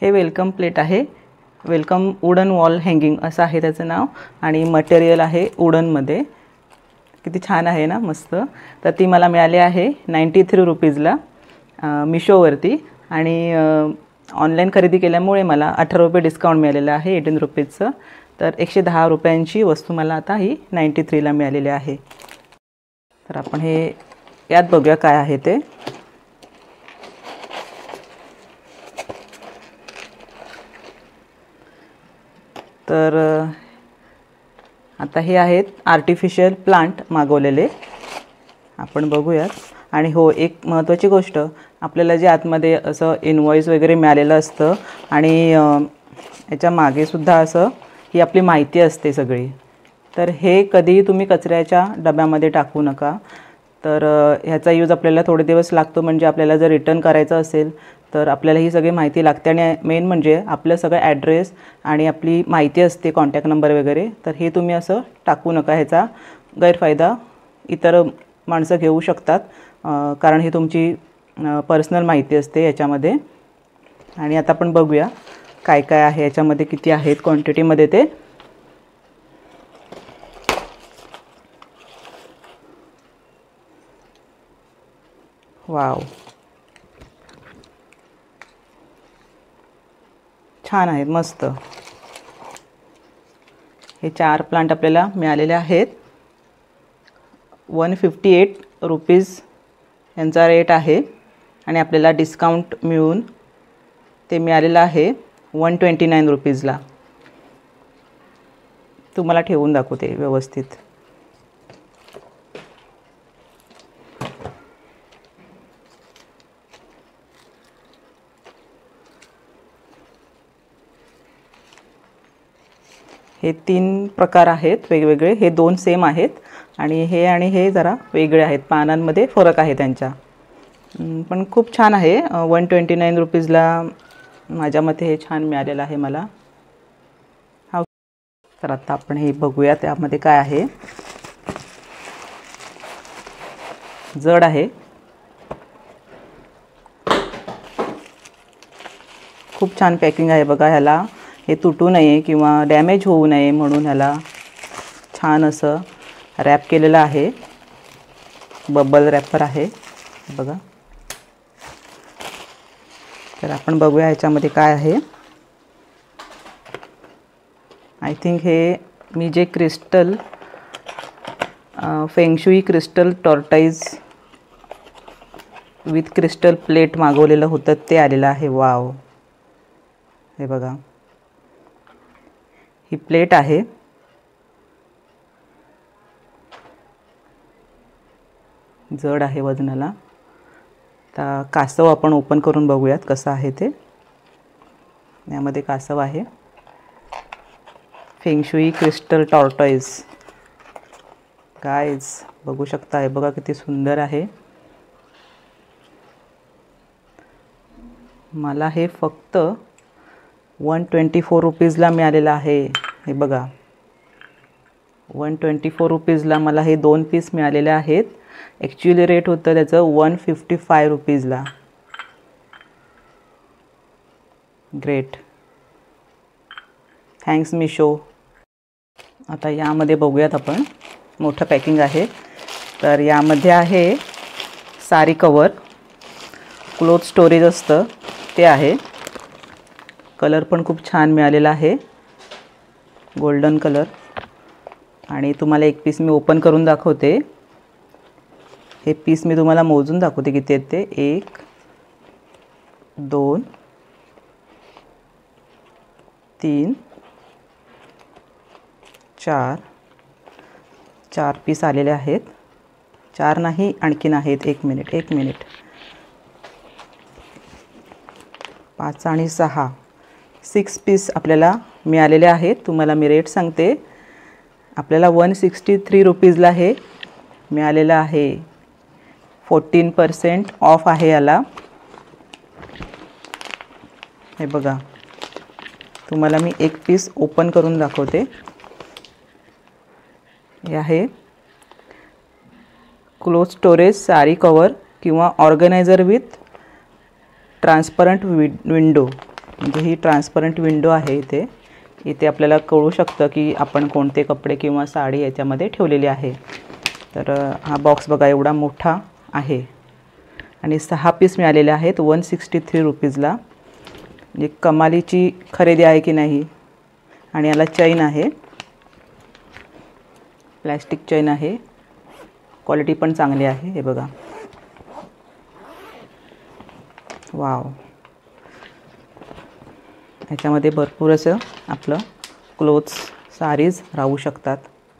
हे welcome plate आहे. Welcome wooden wall hanging असं आहे त्याचं नाव आणि मटेरियल आहे वुडनमध्ये. किती छान आहे ना, मस्त. तर ती मला मिळाली आहे 93 रुपीजला मिशोवरती आणि ऑनलाईन खरेदी केल्यामुळे मला 18 रुपये डिस्काउंट मिळालेलं आहे 18 रुपीजचं. तर 110 रुपयांची वस्तू मला आता ही 93ला मिळालेली आहे. तर आपण हे यात बघूया काय आहे ते. तर आता हे आहेत आर्टिफिशियल प्लांट मागवलेले, आपण बघूयात. आणि हो, एक महत्त्वाची गोष्ट, आपल्याला जे आतमध्ये असं इनवॉइस वगैरे मिळालेलं असतं आणि याच्या मागेसुद्धा असं ही आपली माहिती असते सगळी. तर हे कधीही तुम्ही कचऱ्याच्या डब्यामध्ये टाकू नका. तर ह्याचा यूज आपल्याला थोडे दिवस लागतो, म्हणजे आपल्याला जर रिटर्न करायचं असेल तर आपल्याला ही सगळी माहिती लागते. आणि मेन म्हणजे आपलं सगळं ॲड्रेस आणि आपली माहिती असते, कॉन्टॅक्ट नंबर वगैरे. तर हे तुम्ही असं टाकू नका. ह्याचा गैरफायदा इतर माणसं घेऊ शकतात, कारण ही तुमची पर्सनल माहिती असते याच्यामध्ये. आणि आता आपण बघूया काय काय आहे याच्यामध्ये, किती आहेत क्वांटिटीमध्ये ते. वाव, छान आहेत, मस्त. हे 4 प्लांट आपल्याला मिळालेले आहेत. 158 रुपीज यांचा रेट आहे आणि आपल्याला डिस्काउंट मिळून ते मिळालेलं आहे 129 रुपीजला. तुम्हाला ठेवून दाखवते व्यवस्थित. हे 3 प्रकार आहेत वेगवेगळे. हे 2 सेम आहेत आणि हे जरा वेगळे आहेत. पानांमध्ये फरक आहे त्यांच्या. पण खूप छान आहे. 129 रुपीजला माझ्या मते हे छान मिळालेलं आहे मला. हा, तर आता आपण हे बघूया त्यामध्ये काय आहे. जड आहे, खूप छान पॅकिंग आहे बघा. ह्याला हे तुटू नये किंवा डॅमेज होऊ नये म्हणून ह्याला छान असं रॅप केलेलं आहे. बबल रॅपर आहे बघा. तर आपण बघूया ह्याच्यामध्ये काय आहे. आय थिंक हे मी जे crystal feng shui crystal tortoise with crystal plate मागवलेलं होतं ते आलेलं आहे. वाव, हे बघा, ही प्लेट आहे. जड आहे वजनाला. आता कासव आपण ओपन करून बघूयात कसं आहे ते. यामध्ये कासव आहे. फेंगशुई क्रिस्टल टॉर्टाइज गाइज, बघू शकता. हे बघा किती सुंदर आहे. मला हे फक्त 124 रुपीजला मिळालेलं आहे. हे बघा, 124 रुपीजला मला हे 2 पीस मिळालेले आहेत. ॲक्च्युअली रेट होतं त्याचं 155 रुपीजला. Great, thanks Meesho. आता यामध्ये बघूयात आपण. मोठं पॅकिंग आहे. तर यामध्ये आहे साडी कवर, क्लोथ स्टोरेज असतं ते आहे. कलर पण खूप छान मिळालेला आहे, गोल्डन कलर. आणि तुम्हाला एक पीस मी ओपन करून दाखवते. हे पीस मी तुम्हाला मोजून दाखवते किती आहेत ते. 1 2 3 4 4 पीस आलेले आहेत. 4 नाही, आणखीन आहेत. एक मिनिट. 5 आणि 6 पीस आपल्याला मिळालेले आहेत. तुम्हाला मी रेट सांगते. आपल्याला 163 रुपीजला हे मिळालेलं आहे. 14% ऑफ आहे याला. हे बघा, तुम्हाला मी एक पीस ओपन करून दाखवते. हे आहे क्लोथ स्टोरेज साडी कवर किंवा ऑर्गनायझर विथ ट्रान्सपरंट विंडो. म्हणजे ही ट्रान्सपरंट विंडो आहे इथे. इथे आपल्याला कळू शकतं की आपण कोणते कपडे किंवा साडी याच्यामध्ये ठेवलेली आहे. तर हा बॉक्स बघा एवढा मोठा आहे आणि 6 पीस मिळालेले आहेत 163 रुपीजला. म्हणजे कमालीची खरेदी आहे की नाही. आणि याला चैन आहे, प्लॅस्टिक चैन आहे, क्वालिटी पण चांगली आहे. हे बघा, वाव. ह्याच्यामध्ये भरपूर असं आपलं क्लोथ्स साडीज राहू शकतात.